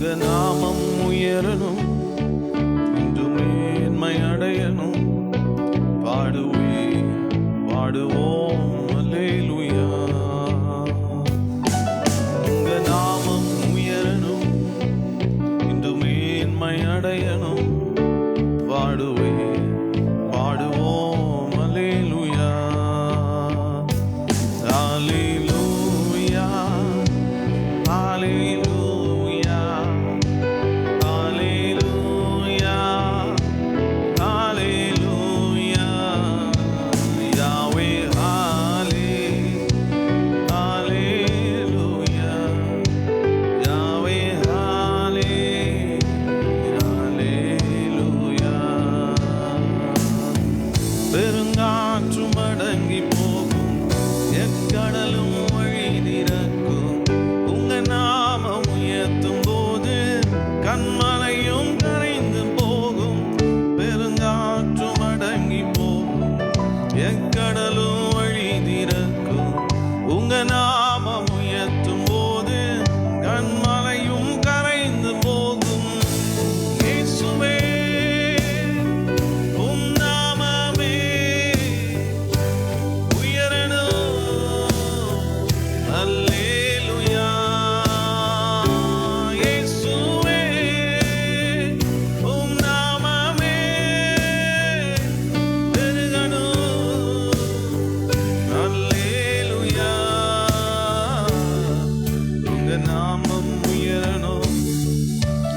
உங்க நாமம் உயரணும், இன்று மேன்மை அடையணும். பாடுவோம் அல்லேலூயா. உங்க நாமம் உயரணும், இன்று மேன்மை அடையணும். பாடுவோம் அல்லேலூயா. அல்லேலூயா, அல்லேலூயா, அல்லேலூயா, அல்லேலூயா. யாவே அல்லேலூயா, யாவே அல்லேலூயா. பெருங்காற்றும் அடங்கி போகும், எக்கடலும் வழி திறக்கும். உங்க நாமம் உயர்த்தும் போது கண்மலையும் கரைந்து போகும். பெருங்காற்றும் அடங்கி போகும், எக்கடலும் வழி திறக்கும். உங்க நாமம் உயர்த்தும் போது கண்மலையும் கரைந்து போகும். இயேசுவே, உம் நாமமே உயரணும். அல்லேலூயா. இயேசுவே, உம் நாமமே பெருகணும். அல்லேலூயா. உங்க நாமம் உயரணும்,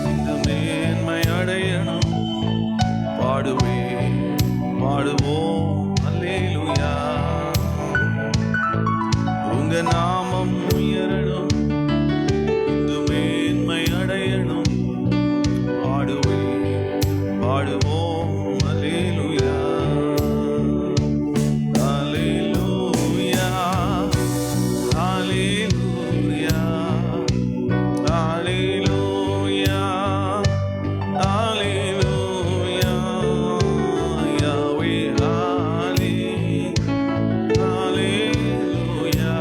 இந்த மேன்மை அடையணும். பாடுவோம் அல்லேலூயா. உங்க நாமம் உயரணும், இந்த மேன்மை அடையணும். பாடுவோம் அல்லேலூயா. அல்லேலூயா, அல்லேலூயா, அல்லேலூயா, அல்லேலூயா. யாவே அல்லேலூயா,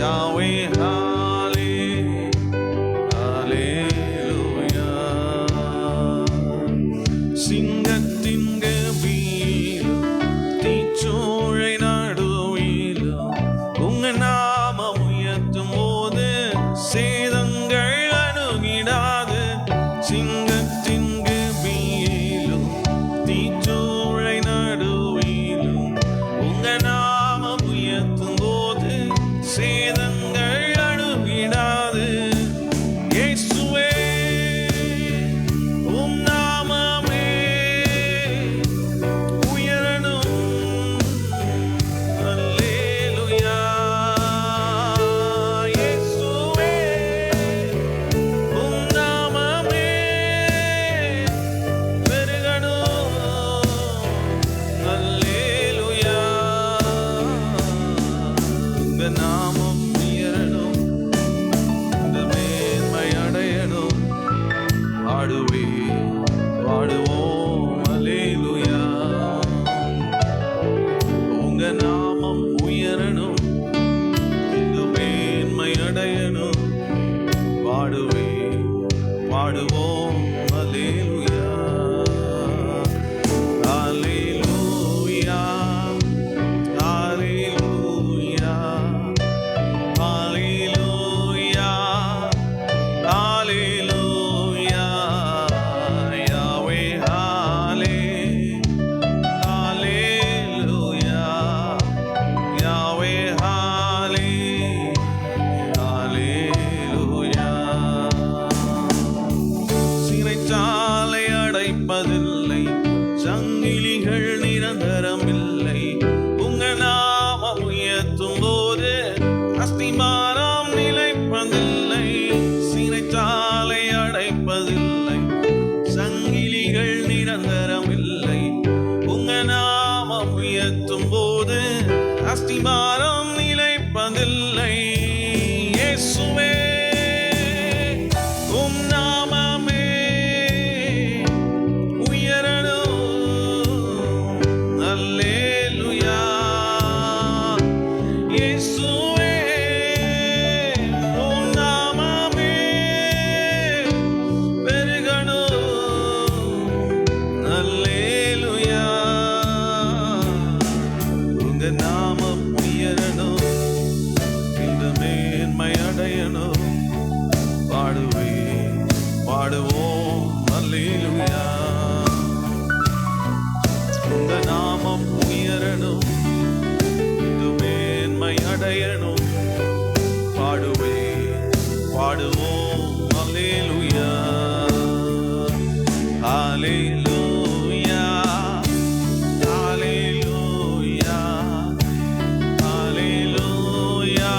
யாவே அல்லேலூயா. சிங்கத்தின் கபியிலும் தீச்சூளை நடுவிலும் உங்க நாமம் உயர்த்தும் போது சேதங்கள் அணுகிடாது. சிங்கத்தின் கபியிலும் தீச்சூளை நடுவிலும் உங்க நாமம் உயர்த்தும் போது சேதங்கள் அணுகிடாது. இயேசுவே, உம் நாமமே உயரணும். அல்லேலூயா. இயேசுவே, உம் நாமமே பெருகணும். அல்லேலூயா. உங்க நாமம் உயரணும், இந்த மேன்மை அடையணும். பாடுவோம் அல்லேலூயா. உங்க நாமம் உயரணும், இந்த மேன்மை அடையணும். பாடுவோம் அல்லேலூயா. அல்லேலூயா, அல்லேலூயா, அல்லேலூயா, அல்லேலூயா. யாவே அல்லேலூயா, யாவே அல்லேலூயா. பாடுவோம் அல்லேலூயா அல்லேலூயா அல்லேலூயா அல்லேலூயா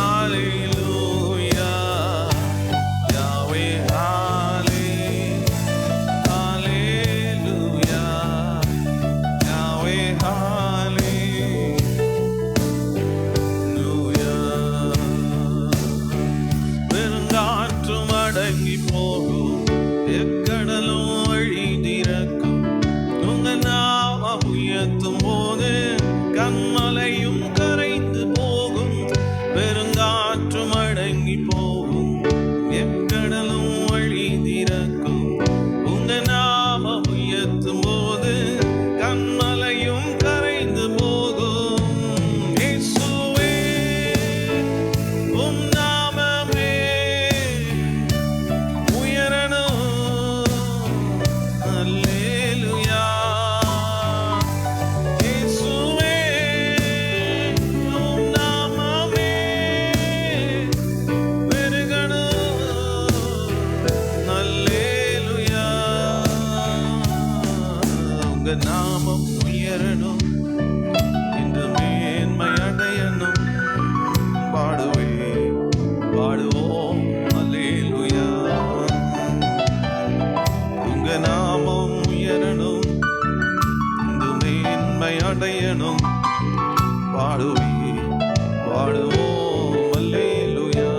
அல்லேலூயா யாவே அல்லேலூயா யாவே பெருங்காற்றும் அடங்கி போகும் எக்கடலும் வழி திறக்கும் உங்க நாம உயர்த்தும் போது கண்மலையும் கரைந்து போகும் பெருங்காற்றும் அடங்கி போகும் எக்கடலும் வழி திறக்கும் உங்க நாம உயர்த்தும் போது கண்மலையும் கரைந்து போகும் இயேசுவே உம் நாமமே உயரணும் அல்லேலூயா இயேசுவே உம் நாமமே பெருகணும் அல்லேலூயா உங்க நாமம் உயரணும் இன்று மேன்மை அடையணும் பாடுவோம் அல்லேலூயா உங்க நாமம் உயரணும் இன்று மேன்மை அடையணும் பாடுவோம் அல்லேலூயா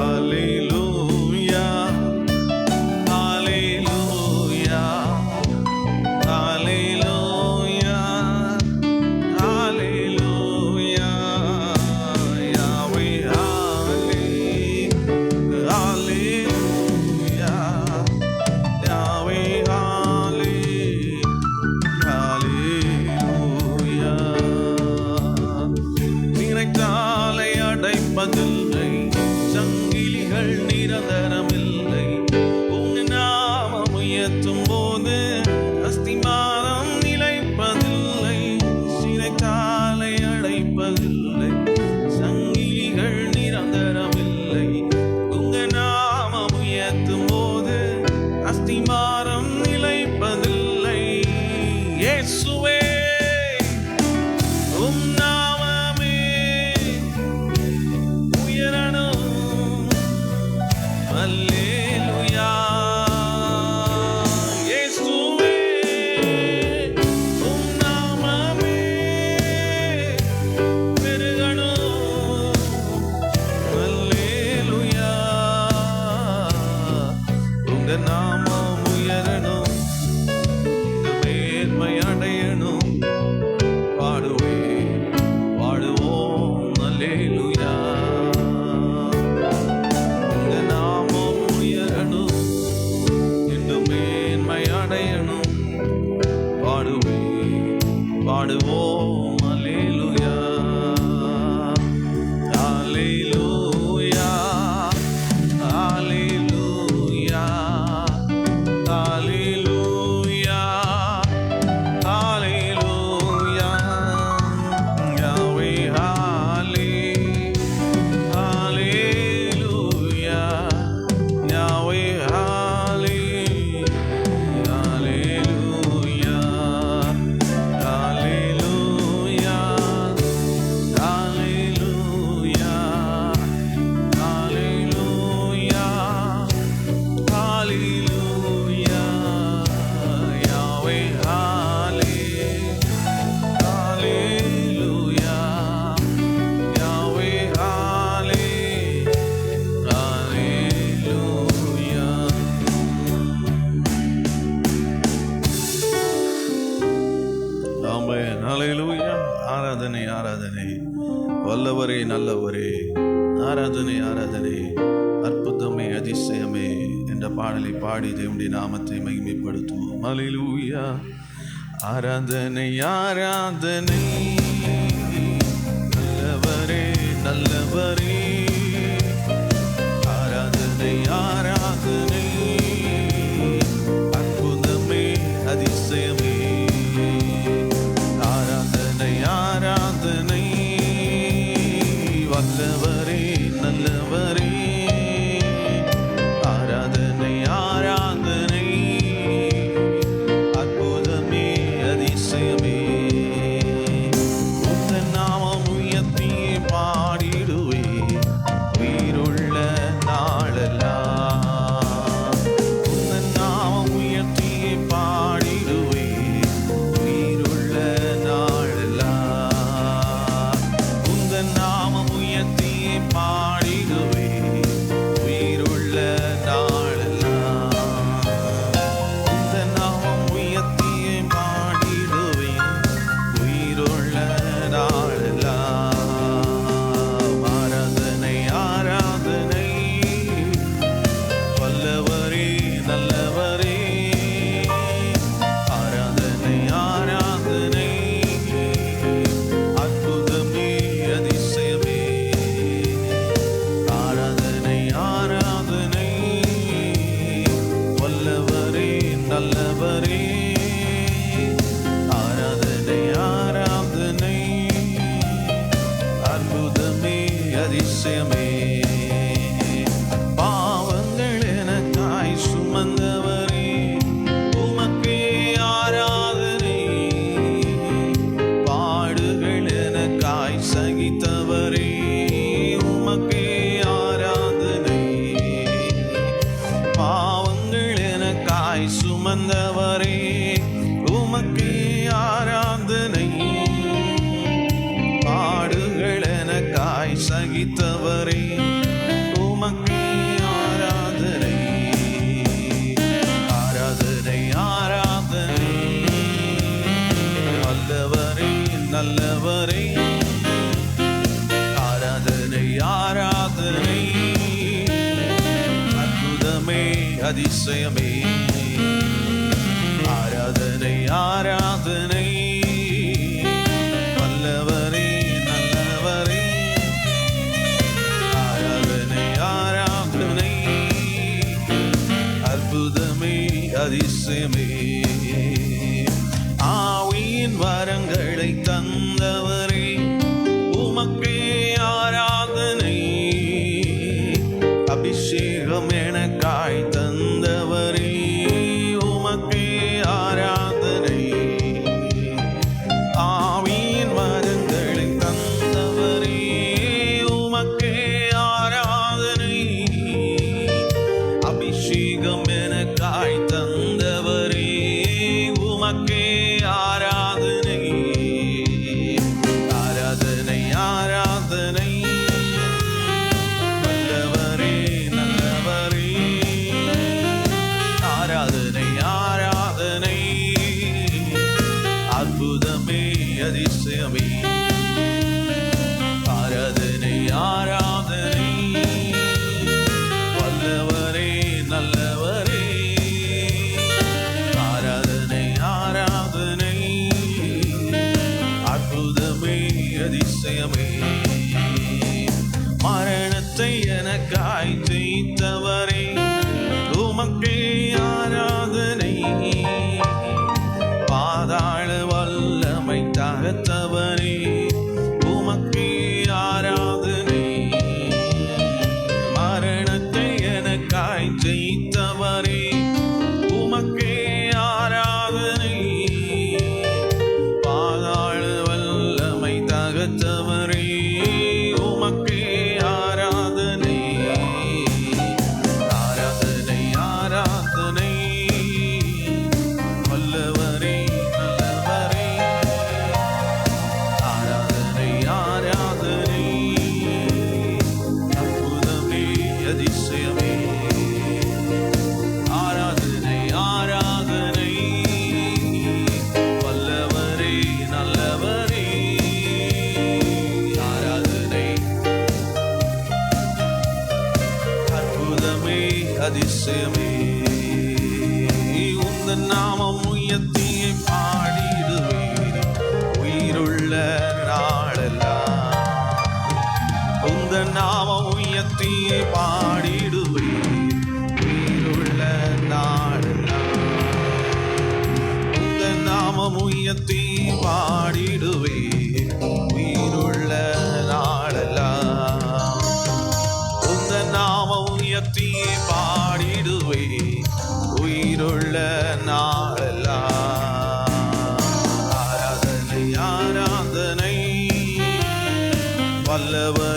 அல்லேலூயா அல்லேலூயா அல்லேலூயா அல்லேலூயா யாவே அல்லேலூயா யாவே அல்லேலூயா நினைத்தாலை அடைப்பதில்லை சங்கிலிகள் நிரந்தரமில்லை உங்க நாமம் உயர்த்தும் போது அஸ்திமானம் நிலைப்பதில்லை சிறைத்தாலை அடைப்பதில்லை சங்கிலிகள் நிரந்தரமில்லை உங்க நாமம் உயர்த்தும் போது அஸ்திமானம் நிலைப்பதில்லை இயேசுவே உம் நாமமே உயரணும் அல்லேலூயா இயேசுவே உம் நாமமே பெருகணும் அல்லேலூயா உங்க நாமம் உயரணும் மேன்மை அடையணும் பாடுவோம் அல்லேலூயா உங்க நாமம் உயரணும் இன்று மேன்மை அடையணும் பாடுவோம் அல்லேலூயா அல்லேலூயா அல்லேலூயா அல்லேலூயா அல்லேலூயா யாவே அல்லேலூயா யாவே அல்லேலூயா அல்லேலூயா அல்லேலூயா அல்லேலூயா அல்லேலூயா யாவே அல்லேலூயா யாவே அல்லேலூயா ஆமென் அல்லேலூயா ஆராதனை வல்லவரே நல்லவரே ஆராதனை அற்புதமே அதிசயமே என்ற பாடலை பாடி தேவனுடைய நாமத்தை மகிமைப்படுத்துவோம் அல்லேலூயா ஆராதனை நல்லவரே ஆராதனை அற்புதமே அதிசயமே ஆராதனை நல்லவரே நல்லவரே ஆராதனை ஆராதனை அற்புதமே அதிசயமே உந்தன் நாமம் உயர்த்தி பாடிடுவே உயிருள்ள நாளெல்லாம் உந்தன் நாமம் உயர்த்தி பாடிடுவே உயிருள்ள நாளெல்லாம் உந்தன் நாமம் உயர்த்தி பாடிடுவே உயிருள்ள நாளெல்லாம் உந்தன் நாமம் உயர்த்தி பாடிடுவே உயிருள்ள நாளெல்லாம் ஆராதனை ஆராதனை வல்லவரே நல்லவரே ஆராதனை ஆராதனை அற்புதமே அதிசயமே ஆராதனை ஆராதனை வல்லவரே நல்லவரே ஆராதனை ஆராதனை அற்புதமே அதிசயமே பாவங்கள் எனக்காய் சுமந்தவரே உமக்கே ஆராதனை பாடுகள் எனக்காய் சகித்தவரே உமக்கே ஆராதனை பாவங்கள் எனக்காய் சுமந்தவரே உமக்கே ஆராதனை பாடுகள் எனக்காய் சகித்தவரே உமக்கே ஆராதனை ஆராதனை ஆராதனை வல்லவரே நல்லவரே ஆராதனை ஆராதனை அற்புதமே அதிசயமே ஆராதனை ஆராதனை வல்லவரே நல்லவரே ஆராதனை ஆராதனை அற்புதமே அதிசயமே ஆவியின் வரங்களை தந்தவரே உமக்கே ஆராதனை அபிஷேகம் எனக்காய் தந்தவரே உமக்கே ஆராதனை ஆவியின் வரங்களை தந்தவரே உமக்கே ஆராதனை அபிஷேகம் எனக்காய் தந்தவரே உமக்கே ஆராதனை ஆராதனை ஆராதனை வல்லவரே நல்லவரே ஆராதனை ஆராதனை அற்புதமே அதிசயமே ஆராதனை ஆராதனை வல்லவரே நல்லவரே ஆராதனை ஆராதனை அற்புதமே அதிசயமே மரணத்தை எனக்காய் ஜெயித்தவரே உமக்கே ஆராதனை பாதாள வல்லமை தகர்த்தவரே உமக்கே ஆராதனை மரணத்தை எனக்காய் ஜெயித்தவரே உமக்கே ஆராதனை பாதாள வல்லமை தகர்த்தவரே உமக்கே ஆராதனை ஆராதனை ஆராதனை வல்லவரே நல்லவரே ஆராதனை ஆராதனை அற்புதமே அதிசயமே ஆராதனை ஆராதனை வல்லவரே நல்லவரே ஆராதனை அற்புதமே அதிசயமே உந்தன் நாமம் உயர்த்தி பாடிடுவே உயிருள்ள நாளெல்லாம் உந்தன் நாமம் உயர்த்தி பாடிடுவே உயிருள்ள நாளெல்லாம் உந்தன் நாமம் உயர்த்தி பாடிடுவே உயிருள்ள நாளெல்லாம்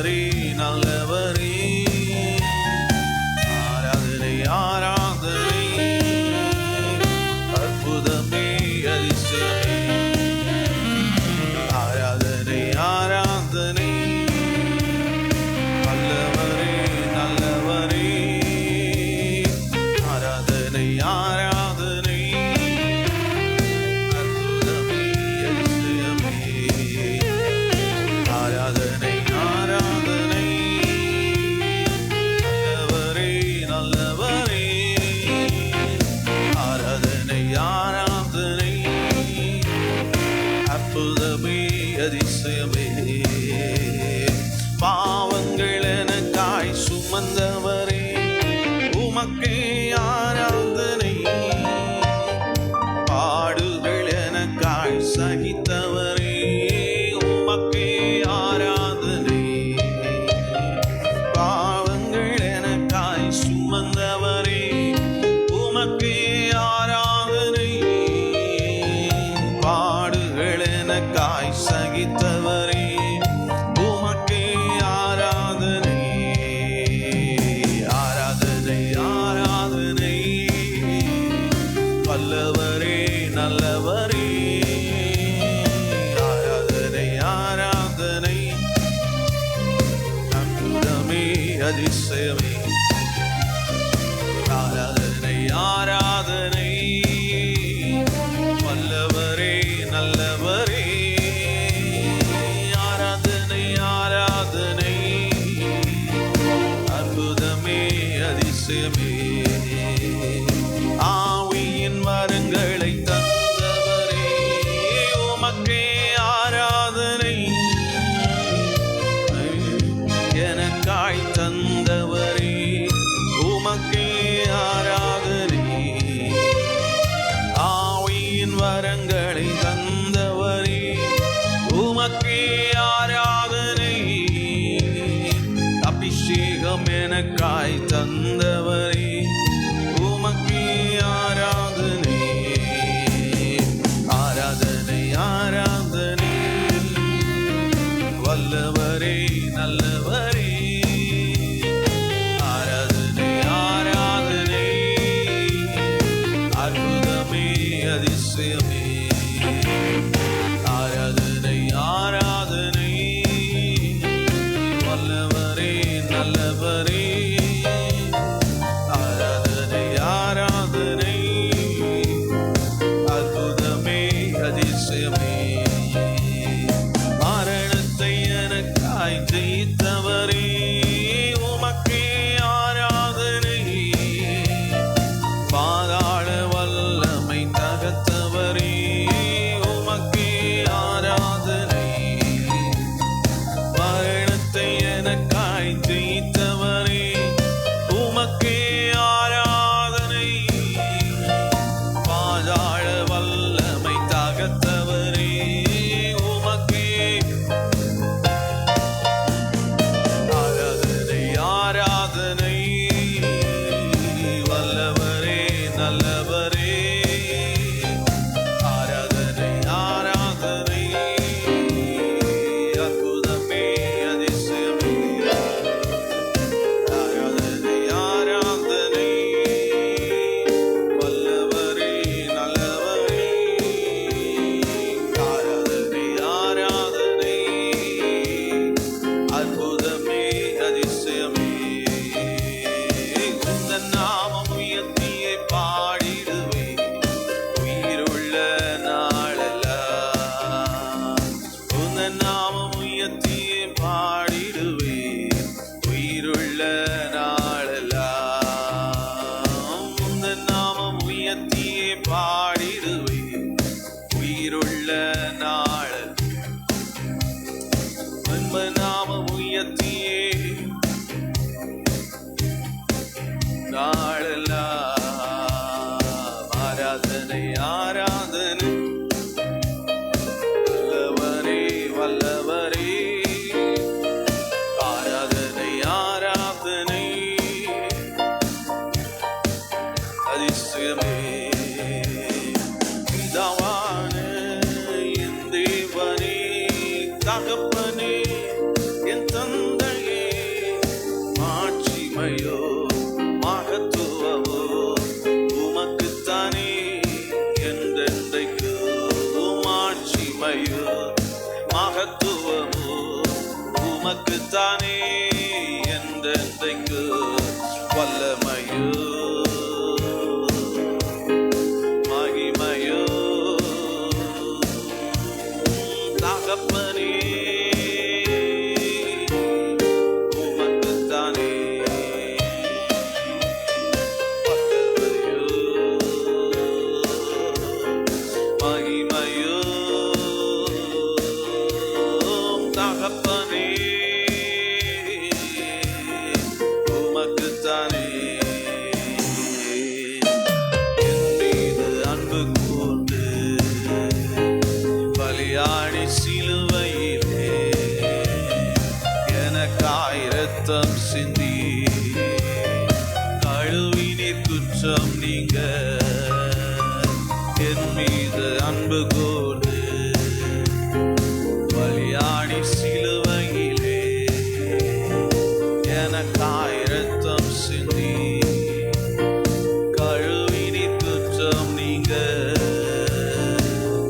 வல்லவரே நல்லவரே ஆராதனை ஆராதனை அற்புதமே அதிசயமே ஆராதனை ஆராதனை வல்லவரே நல்லவரே ஆராதனை ஆராதனை அற்புதமே அதிசயமே ஆராதனை ஆராதனை நல்லவரே நல்லவரே ஆராதனை ஆராதனை அற்புதமே அதிசயமே பாவங்கள் எனக்காய் சுமந்தவரே உமக்கே ஆராதனை பாடுகள் எனக்காய் சகித்தவரே உமக்கே ஆராதனை பாவங்கள் எனக்காய் சுமந்தவரே உமக்கே ஆராதனை பாடுகள் எனக்காய் சகித்தவரே உமக்கே ஆராதனை ஆராதனை ஆராதனை வல்லவரே நல்லவரே ஆராதனை ஆராதனை அற்புதமே அதிசயமே ஆராதனை ஆராதனை வல்லவரே நல்லவரே ஆராதனை ஆராதனை அற்புதமே அதிசயமே ஆவியின் வரங்களை தந்தவரே உமக்கே ஆராதனை எனக்காய் தந்தவரே உமக்கே ஆராதனை ஆவியின் வரங்களை தந்தவரே உமக்கே ஆராதனை அபிஷேகம் எனக்காய் தந்தவரே உமக்கே ஆராதனை ஆராதனை ஆராதனை வல்லவரே நல்லவரே ஆராதனை ஆராதனை அற்புதமே அதிசயமே ஆராதனை ஆராதனை வல்லவரே நல்லவரே எனக்காய் இரத்தம் சிந்தி கழுவினீர் குற்றம் நீங்க என் மீது அன்பு கூர்ந்து பலியாடி சிலுவையிலே எனக்காய் இரத்தம் சிந்தி கழுவினீர் குற்றம் நீங்க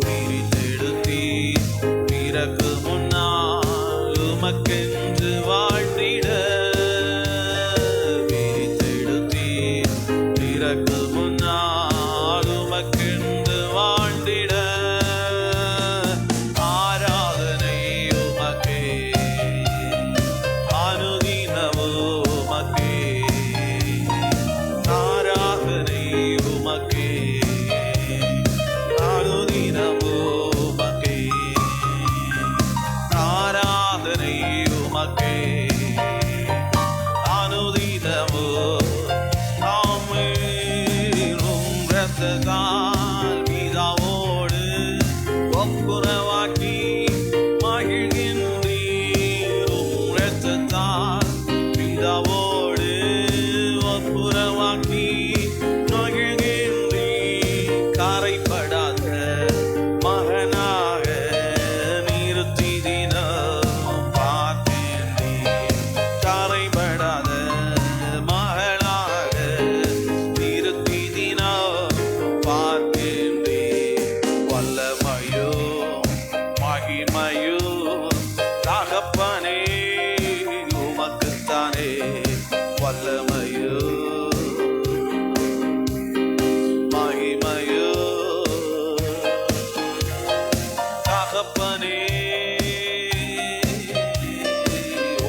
பிரித்தெடுத்தீர் பிறகு முன்னால் உமக்கென்று வாழ்ந்திட பிரித்தெடுத்தீர் பிறகு முன்னால் உமக்கென்று வாழ்ந்திட ஆராதனை உமக்கே அனுதினமோ உமக்கே ஆராதனை உமக்கே அனுதினமோ உமக்கே ஆராதனை உமக்கே அனுதினமோ ஆமென் இரத்தத்தால் பிதாவோடு ஒப்புரவாக்கி மகிழ்கின்றீர் இரத்தத்தால் பிதாவோடு ஒப்புரவாக்கி மகிழ்கின்றீர் கரைப்படாத மகனாக நிறுத்தி தினம் பார்த்தேன் கரைப்படாத மகனாக நிறுத்தி தினம் பார்த்தேன் வல்லமையோ மகிமையோ தகப்பனே உமக்குத்தானே வல்லமையோ மகிமையோ தகப்பனே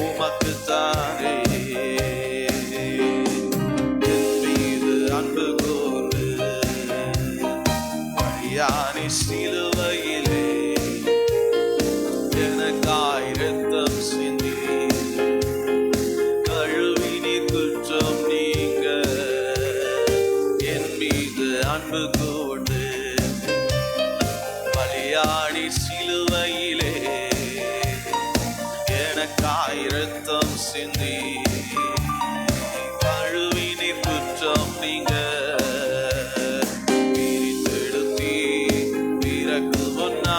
உமக்குத்தானே என் மீது அன்பு கூர்ந்து பலியாடி சிலுவையிலே எனக்காய் இரத்தம் சிந்தி கழுவினீர் குற்றம் நீங்க என் மீது அன்பு கூர்ந்து பலியாடி சிலுவையிலே எனக்காய் இரத்தம் சிந்தி கழுவினீர் குற்றம் நீங்க பிரித்தெடுத்தீர் பிறகு முன்னா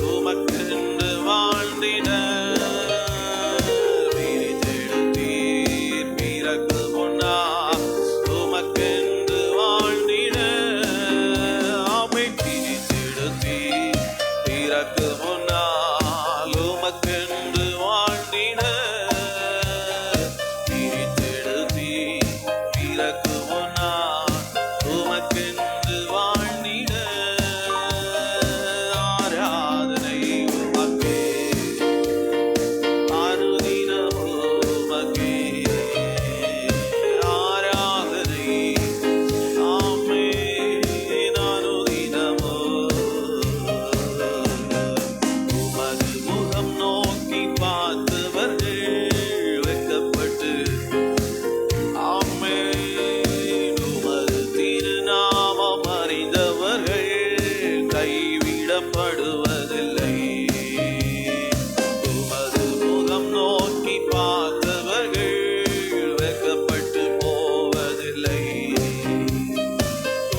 உமக்கென்று வாழ்ந்திட பிரித்தெடுத்தீர் பிறகு முன்னா உமக்கென்று வாழ்ந்திட ஆமென் பிரித்தெடுத்தீர் பிறகு முன்னால் உமக்கென்று வாழ்ந்திட பிரித்தெடுத்தீர் பிறகு முன்னால் உமக்கென்று வாழ்ந்திட ஆராதனை உமக்கே அனுதினமோ உமக்கே ஆராதனை ஆமென் அனுதினமோ உமது முகம் நோக்கி பார்த்தவர்கள் வெட்கப்பட்டு ஆமென் உமது திருநாமம் அறிந்தவர்கள் கைவிடப்படுவதில்லை உமது முகம் நோக்கி பார்த்தவர்கள் வெட்கப்பட்டு போவதில்லை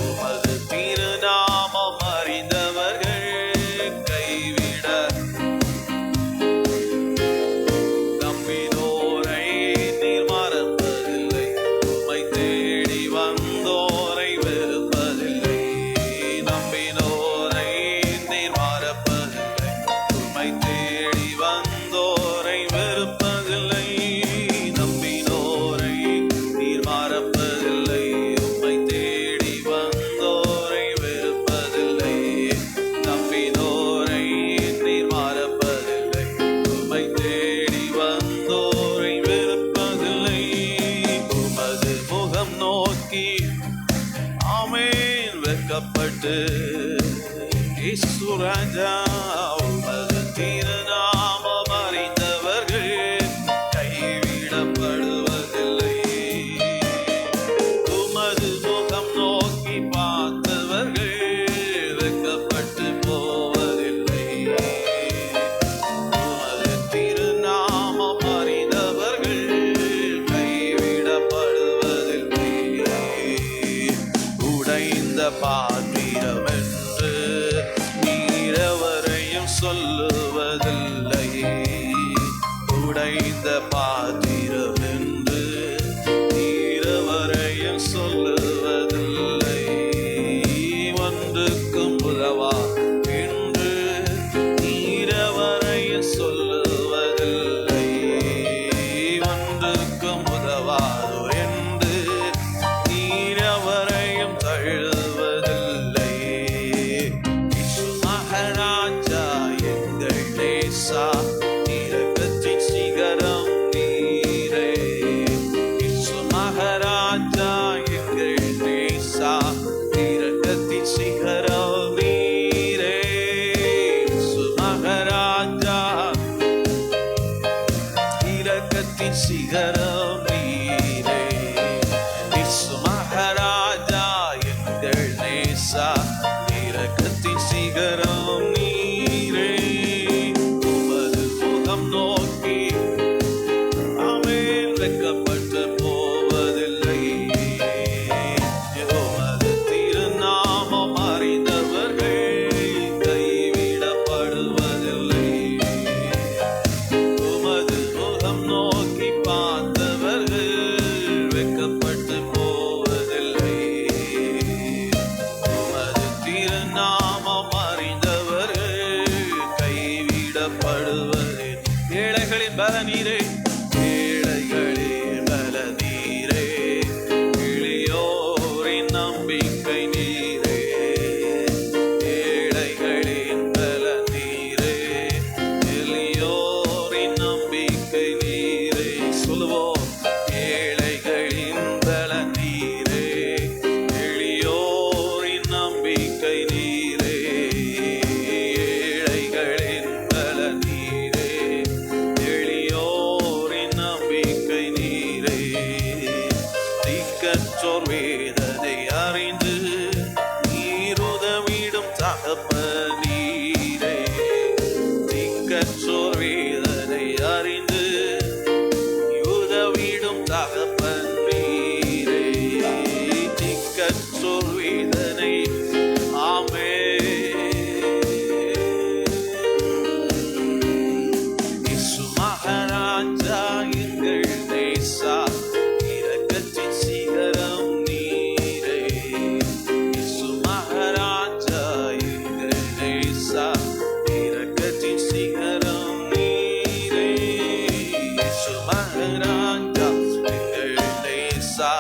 உமது திருநாமம் அறிந்தவர்கள் கைவிட நம்பினோரை நீர் மறப்பதில்லை உம்மை தேடி வந்தோரை வெறுப்பதில்லை நம்பினோரை நீர் மறப்பதில்லை உம்மை தேடி வந்தோரை வெறுப்பதில்லை நம்பினோரை நீர் மறப்பதில்லை உம்மை தேடி வந்தோரை வெறுப்பதில்லை நம்பினோரை நீர் மறப்பதில்லை உம்மை தேடி வந்தோரை வெறுப்பதில்லை உமது முகம் நோக்கி ஆமென் வெட்கப்பட்டு இயேசு ராஜா உமது திருநாமம் அறிந்தவர்கள் கைவிடப்படுவதில்லை உமது முகம் நோக்கி பார்த்தவர்கள் வெட்கப்பட்டு போவதில்லை உமது திருநாமம் அறிந்தவர்கள் பாத்திரம் என்று நீரவரையும் சொல்லுவதில்லை. உடைந்த பாத்திரம் என்று நீரவரையும் சொல்லுவதில்லை. ஒன்றுக்கும் உதவா என்று நீரவரையும் சொல்லுவதில்லை. ஒன்றுக்கும் உதவாதோ என்று நீரவரையும் தழுவதில்லை. இயேசு மகாராஜா எங்கள் நேசா, இரக்கத்தின் சிகரம் நீரே. இயேசு மகாராஜா எங்கள் நேசா, இரக்கத்தின் சிகரம் நீரே. இயேசு மகாராஜா இரக்கத்தின் சிகரம் நீரே. இயேசு மகாராஜா எங்கள் நேசா, இரக்கத்தின் சிகரம் நீரே. உமது முகம் நோக்கி ஆமென் வெட்கப்பட்டு போவதில்லை. உமது திருநாமம் அறிந்தவர்கள் கைவிடப்படுவதில்லை. உமது முகம் நோக்கி பார்த்தவர்கள் வெட்கப்பட்டு போவதில்லை. உமது திருநாமம் அறிந்தவர்கள் கைவிடப்படுவதில்லை. ஏழைகளின் பல நீரே, ஏழைகளின் பல நீரே, எளியோரின் நம்பிக்கை நீரே. ஏழைகளின் பல நீரே, எளியோரின் நம்பிக்கை நீரே. சொல்லுவோம். ஏழைகளின் பல நீரே, எளியோரின் நம்பிக்கை நீரே. ஏழைகளின் பல நீரே, எளியோரின் நம்பிக்கை நீரே. திக்கற்றோர் வேதனை அறிந்து நீர் உதவிடும் தகப்பன் நீரே. திக்கற்றோர் வேதனை அறிந்து உதவிடும் தகப்பன் நீரே. திக்கற்றோர் வேதனை ஆமென். இயேசு மகாராஜா எங்கள் நேசா, இரக்கத்தின் சிகரம் நீரே. இயேசு மகாராஜா எங்கள் நேசா, இரக்கத்தின் சிகரம் நீரே. இயேசு மகாராஜா எங்கள் நேசா,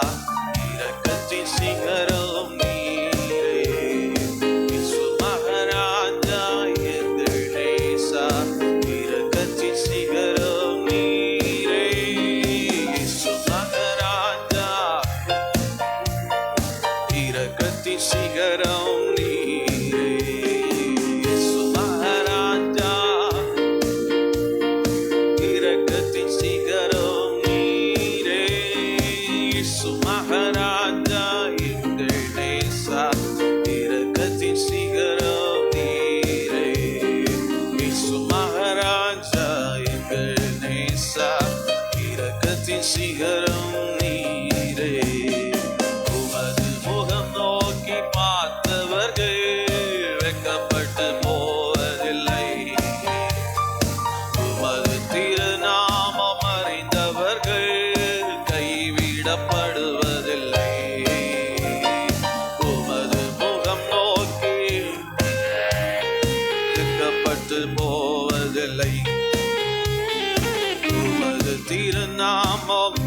இரக்கத்தின் சிகரம் நீரே. இயேசு மகாராஜா எங்கள் நேசா, இரக்கத்தின் சிகரம் நீரே. இயேசு மகாராஜா இரக்கத்தின் சிகரம் நீரே. இயேசு மகாராஜா இரக்கத்தின் சிகரம் நீரே. இயேசு மகாராஜா எங்கள் நேசா, இரக்கத்தின் சிகரம் நீரே. இயேசு மகாராஜா எங்கள் நேசா, இரக்கத்தின் சிகரம் நீரே. உமது முகம் நோக்கி பார்த்தவர்கள் வெட்கப்பட்டு போவதில்லை. உமது திருநாமம் அறிந்தவர்கள் கைவிடப்படுவதில்லை. உமது முகம் நோக்கி வெட்கப்பட்டு போவதில்லை. உமது திருநாமம்